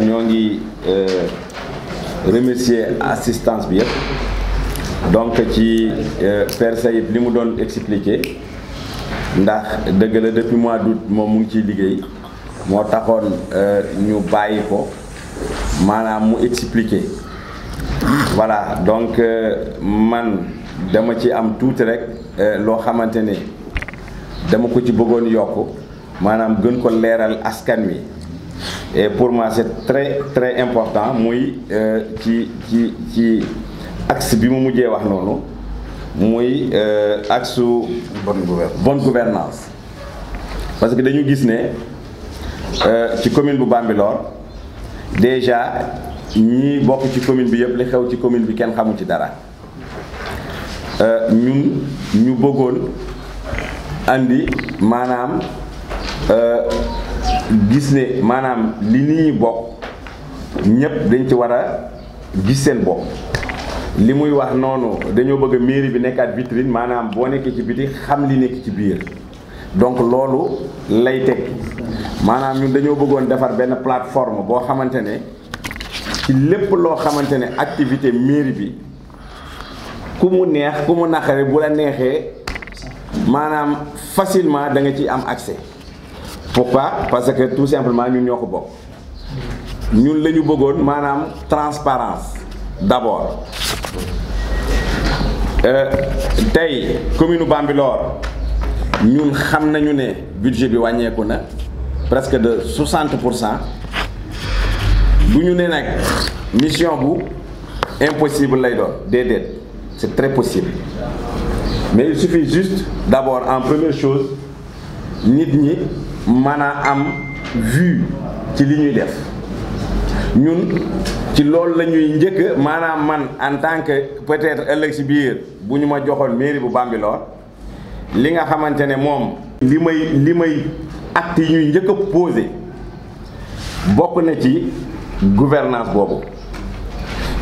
ñoo ngi remercier assistance bi yëpp donc ci Père Sayib li mu doon expliquer ndax dëgg la depuis mois d'août moom mu ngi ciy liggéey moo taxoon ñu bàyyi ko maanaam mu expliquer voilà donc man dama ci am tuuti rek loo xamante ne dama ko ci bëggoon yokk maanaam gën ko leeral askan wi et pour moi c'est très important muy ci axe bi mu mujjee wax noonu muy axe bonne gouvernance parce que dañu gis ne ci commune bu Bambilor déjà ñi bokk ci commune bi yëpp li xew ci commune bi kenn xamu ci dara ñun ñu bëggoon andi maanaam gis ne maanaam li nit ñi bokk ñëpp dañ ci war a gis seen bopp li muy wax noonu dañoo bëgg mairie bi nekkaat vitrine maanaam boo nekkee ci biti xam li nekk ci biir donc loolu lay teg maanaam ñun dañoo bëggoon defar benn plateforme boo xamante ne ci lépp loo xamante ne activité mairie bi ku mu neex ku mu naqari bu la neexee maanaam facilement da nga ciy am accès. Pourquoi? Parce que tout simplement ñun ñoo ko bokk ñun la ñu bëggoon maanaam transparence d'abord tey commune Bambilor ñun xam nañu ne budget bi wàññeeku na presque de 60%. du ñu ne nag mission bu impossible lay doon déedéet c'est très possible mais il suffit juste d'abord en première chose nit ñi mën a am vue ci li ñuy def ñun ci loolu la ñuy njëkk maanaam man en tant que peut-être ëllëg si biir bu ñu ma joxoon mairie bu Bambilor li nga xamante ne moom li may acte yi ñuy njëkk a posé bokk na ci gouvernance boobu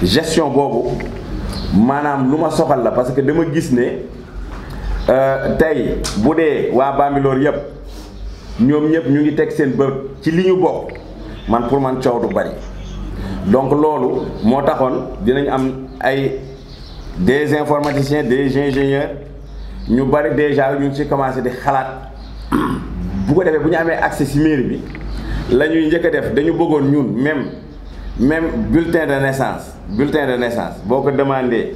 gestion boobu maanaam lu ma soxal la parce que dama gis ne tey bu dee waa Bambilor yëpp ñoom ñëpp ñu ngi teg seen bët ci li ñu bokk man pour man coow du bari donc loolu moo taxoon dinañ am des informaticiens des ingénieurs ñu bari déjà ñu ngi ci commencé di xalaat bu ko defee bu ñu amee accès ci mairie bi la ñuy njëkk a def dañu bëggoon ñun même bulletin de naissance boo ko demandé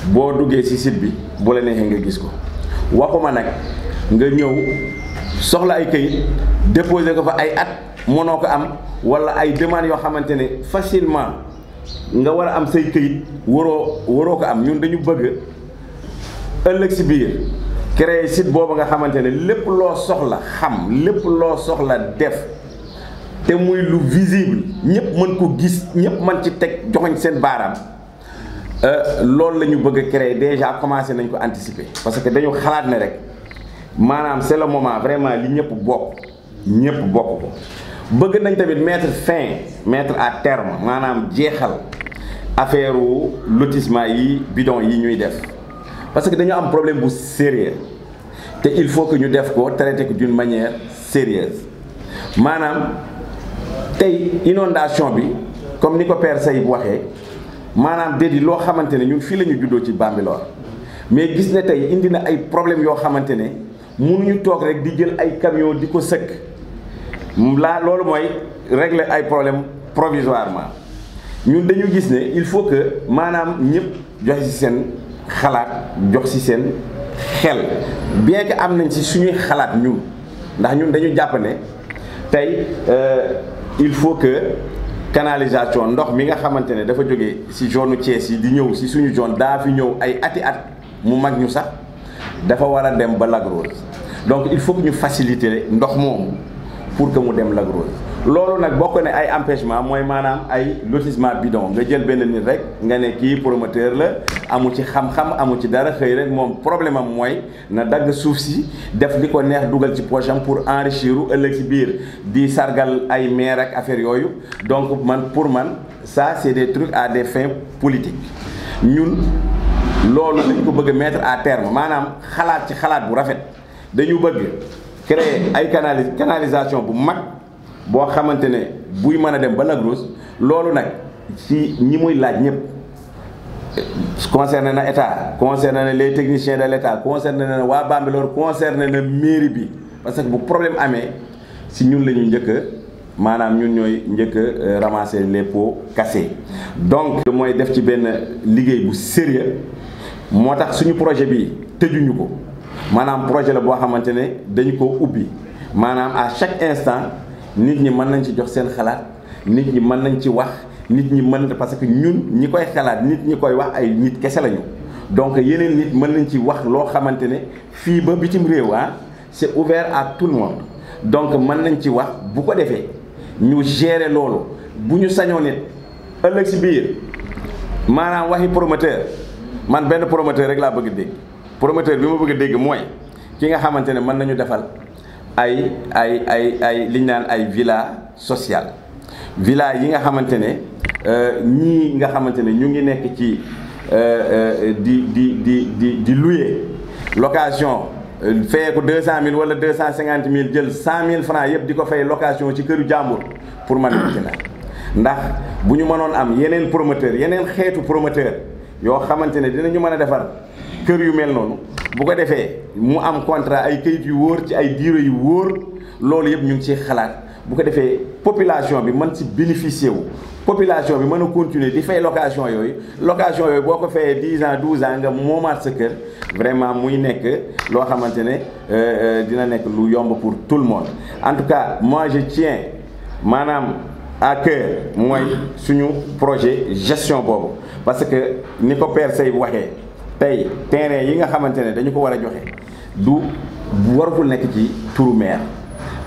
boo duggee ci site bi bu la neexee nga gis ko waxuma nag nga ñëw soxla ay këyit déposer ko fa ay at mënoo ko am wala ay demandes yoo xamante ne facilement nga war a am say këyit waroo ko am ñun dañu bëgg ëllëg ci biir créer site boobu nga xamante ne lépp loo soxla xam lépp loo soxla def te muy lu visible ñëpp mën ko gis ñëpp mën ci teg joxoñ seen baaraam loolu la ñu bëgg a créer déjà commencé nañ ko anticiper parce que dañu xalaat ne rek maanaam c'est le moment vraiment li ñëpp bokk ko bëgg nañ tamit mettre à terme maanaam jeexal affaire lotissement yi bidon yi ñuy def parce que dañu am problème bu sérieux te il faut que ñu def ko traiter ko d'une manière sérieuse maanaam tey inondation bi comme ni ko Père Sayib waxee maanaam déedéet loo xamante ne ñun fii la ñu juddoo ci Bambilor mais gis ne tey indi na ay problèmes yoo xamante ne mënuñu toog rek di jël ay camion di ko sëkk loolu mooy régler ay problèmes provisoirement ñun dañu gis ne il faut que maanaam ñëpp joxe ci seen xalaat jox ci seen xel bien que am nañ ci suñuy xalaat ñun ndax ñun dañu jàpp ne tey il faut que canalisation ndox mi nga xamante ne dafa jógee ci zone Thiès yi di ñëw ci suñu zone daa fi ñëw ay ati at mu mag ñu sax dafa war a dem ba Lac Rose donc il faut que ñu faciliter ndox moomu pour que mu dem Lac Rose loolu nag bokk ne ay empêchement mooy maanaam ay lotissement bidon nga jël benn nit rek nga ne kii promoteur la amu ci xam-xam amu ci dara xëy rek moom problème am mooy na dagg suuf si def li ko neex dugal ci poche am pour enrichir ëllëg ci biir di sargal ay maire ak affaire yooyu donc pour man ça c'est des trucs à des fins politiques ñun loolu dañ ko bëgg a mettre à terme maanaam xalaat ci xalaat bu rafet dañu bëgg créer ay canalisation bu mag boo xamante ne buy mën a dem ba Lac Rose loolu nag ci ñi muy laaj ñëpp concerné na état, concerné na les techniciens de l'état, concerné na waa Bambilor, concerné na mairie bi parce que bu problème amee si ñun la ñuy njëkk maanaam ñun ñooy njëkk a ramasser les pots cassés. Donc mooy def ci benn liggéey bu sérieux moo tax suñu projet bi tëjuñu ko maanaam projet la boo xamante ne dañu ko ubbi maanaam à chaque instant nit ñi mën nañ ci jox seen xalaat nit ñi mën nañ ci wax nit ñi mën parce que ñun ñi koy xalaat nit ñi koy wax ay nit kese lañu donc yeneen nit mën nañ ci wax loo xamante ne fii ba bitim réew c'est ouvert à tout le monde donc mën nañ ci wax bu ko defee ñu gérer loolu bu ñu sañoo nit ëllëg si biir maanaam waxi promoteur man benn promoteur rek laa bëgg a dégg promoteur bi ma bëgg a dégg mooy ki nga xamante ne mën nañu defal ay li ñu naan ay villa sociale villa yi nga xamante ne ñii nga xamante ne ñu ngi nekk ci di louer location fayee ko 200 000 wala 250 000 jël 100 000 francs yëpp di ko fay location ci këru jàmbur pour mën a na ndax bu ñu mënoon am yeneen promoteur yeneen xeetu promoteur yoo xamante ne dinañu mën a defar kër yu mel noonu bu ko defee mu am contrat ay kayit yu wóor ci ay diire yu wóor loolu yëpp ñu ngi ciy xalaat bu ko defee population bi mën ci bénéficier wu population bi mën a continuer di fay location yooyu boo ko fayee 10 ans 12 ans nga moomaat sa kër vraiment muy nekk loo xamante ne dina nekk lu yomb pour tout le monde en tout cas moi je tiens maanaam à cœur mooy suñu projet gestion boobu parce que ni ko Père Sey waxee tey terrain yi nga xamante ne dañu ko war a joxe du waratul nekk ci turu maire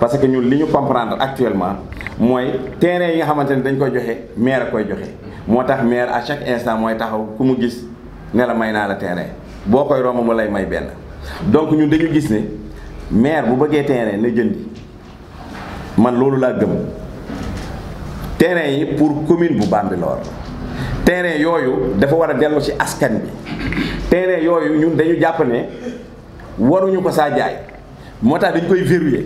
parce que ñun li ñu comprendre actuellement mooy terrain yi nga xamante ne dañ koy joxe maire a koy joxe moo tax maire à chaque instant mooy taxaw ku mu gis ne la may naa la terrain boo koy romb mu lay may benn donc ñun dañu gis ne maire bu bëggee terrain na jëndi man loolu laa gëm terrain yi pour commune bu Bambilor terrain yooyu dafa war a dellu ci askan bi terrain yooyu ñun dañu jàpp ne waruñu ko saa jaay moo tax dañu koy verrouiller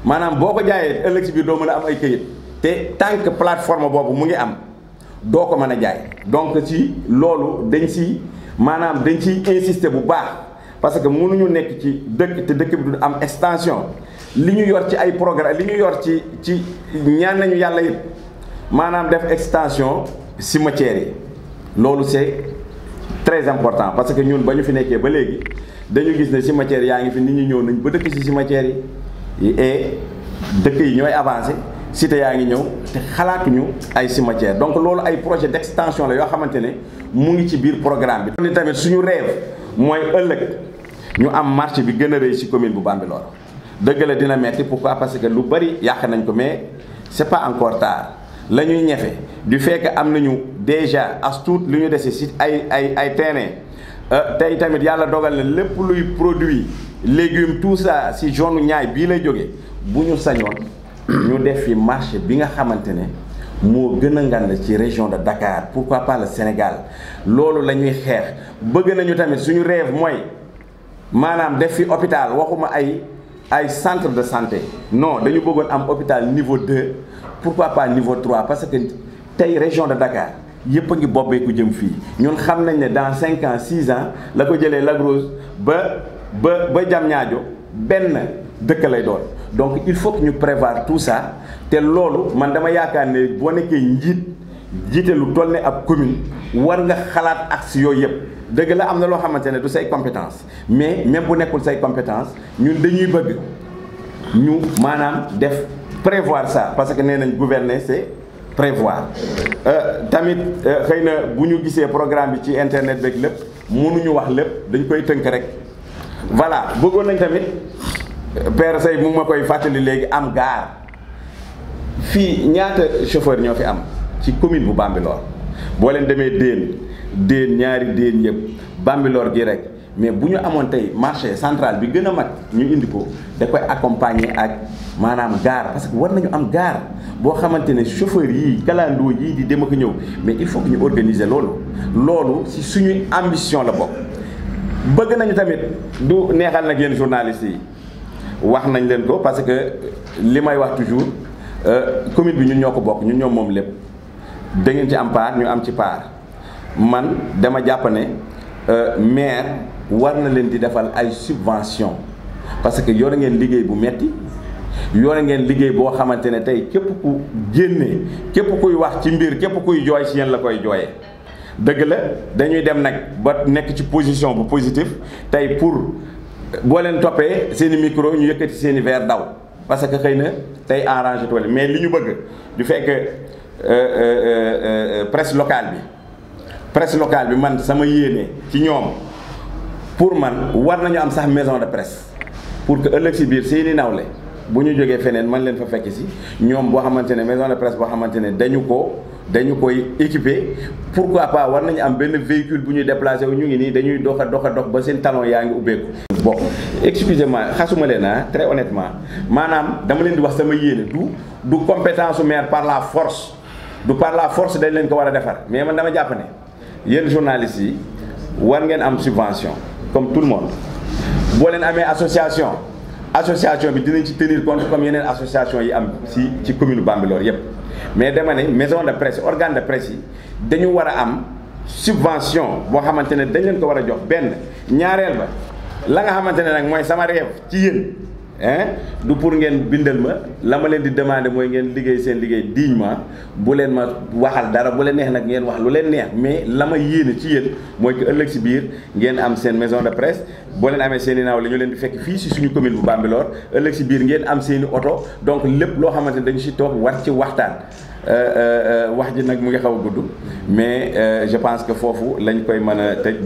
maanaam boo ko jaayee ëllëg si biir doo mën a am ay këyit te tant que plateforme boobu mu ngi am doo ko mën a jaay donc ci loolu dañ ci maanaam dañ ciy insister bu baax parce que mënuñu nekk ci dëkk te dëkk bi du am extension li ñu yor ci ay programme li ñu yor ci ñaan nañu yàlla it maanaam def extension cimetière yi loolu c'est très important parce que ñun ba ñu fi nekkee ba léegi dañu gis ne cimetière yaa ngi fi nit ñi ñëw nañ ba dëkk ci cimetière yi et dëkk yi ñooy avancé cité yaa ngi ñëw te xalaatuñu ay cimetière donc loolu ay projet d'extension la yoo xamante ne mu ngi ci biir programme bi. ni tamit suñu rêve mooy ëllëg ñu am marché bi gën a rëy ci commune bu Bambilor dëgg la dina metti pourquoi parce que lu bari yàq nañ ko mais c'est pas encore tard la ñuy ñefe du fait que am nañu déjà as tuut lu ñu dese ci ay terrain tey tamit yàlla dogal na lépp luy produit légumes tout ça ci zone Niayes bii lay jógee bu ñu sañoon ñu def fi marché bi nga xamante ne moo gën a ngand ci région de Dakar pourquoi pas le Sénégal loolu la ñuy xeex bëgg nañu tamit suñu rêve mooy maanaam def fi hôpital waxuma ay centre de santé non dañu bëggoon am hôpital niveau 2 pourquoi pas niveau 3 parce que tey région de Dakar yëpp a ngi bobbeeku jëm fii ñun xam nañ ne dans 5 ans 6 ans la ko jëlee Lac Rose ba Diamniadio benn dëkk lay doon donc il faut que ñu prévoir tout ça te loolu man dama yaakaar ne boo nekkee jiite lu toll ne ab commune war nga xalaat axe yooyu yëpp dëgg la am na loo xamante ne du say compétence mais même bu nekkul say compétence ñun dañuy bëgg ñu maanaam def prévoir ça parce que nee nañ gouverner c'est prévoir tamit xëy na bu ñu gisee programme bi ci internet beeg lépp mënuñu wax lépp dañ koy tënk rek voilà bëggoon nañ tamit Père Sey mu ma koy fàttali léegi am gaar fii ñaata chauffeur ñoo fi am ci commune bu Bambilor boo leen demee déen ñaari déen yëpp Bambilor gi rek mais bu ñu amoon tey marché central bi gën a mag ñu indi ko da koy accompagner ak maanaam gaar parce que war nañu am gaar boo xamante ne chauffeur yii kalandoo yii di dem ak ñëw mais il faut que ñu organiser loolu ci suñuy ambition la bokk. bëgg nañu tamit du neexal nag yéen journalistes yi wax nañ leen ko parce que li may wax toujours commune bi ñun ñoo ko bokk ñun ñoom moom lépp da ngeen ci am part ñu am ci part man dama jàpp ne maire war na leen di defal ay subvention parce que yore ngeen liggéey bu metti yore ngeen liggéey boo xamante ne tey képp ku génne képp kuy wax ci mbir képp kuy jooy si yéen la koy jooyee dëgg la dañuy dem nag ba nekk ci position bu positif tey pour boo leen toppee seen i micro ñu yëkkati seen i verre daw parce que xëy na tey arrangé tool mais li ñu bëgg du fekk presse locale bi man sama yéene ci ñoom pour man war nañu am sax maison de presse pour que ëllëg si biir seeni nawle bu ñu jógee feneen man leen fa fekk si ñoom boo xamante ne maison de presse boo xamante ne dañu koy équipé pourquoi pas war nañu am benn véhicule bu ñuy déplacé wu ñu ngi nii dañuy dox a dox ba seen talon yaa ngi ubbeeku. bon excusez-moi xasuma leen très honnêtement maanaam dama leen di wax sama yéene du compétence su maire par la force du par la force dañ leen ko war a defar mais man dama jàpp ne yéen journalistes yi war ngeen am subvention comme tout le monde boo leen amee association bi dinañ ci tenir compte comme yeneen association yi am ci commune Bambilor yépp mais dama ne maison de presse organe de presse yi dañu war a am subvention boo xamante ne dañ leen ko war a jox benn ñaareel ba la nga xamante ne nag mooy sama rêve ci yéen du pour ngeen bindal ma la ma leen di demander mooy ngeen liggéey seen liggéey dignement bu leen ma waxal dara bu leen neex nag ngeen wax lu leen neex mais la ma yéene ci yéen mooy que ëllëg si biir ngeen am seen maison de presse boo leen amee seen i naaw la ñu leen di fekk fii si suñu commune bu Bambilor ëllëg si biir ngeen am seen i oto donc lépp loo xamante ne dañu si toog war ci waxtaan wax ji nag mu ngi xaw a gudd mais je pense que foofu lañ koy mën a tëj.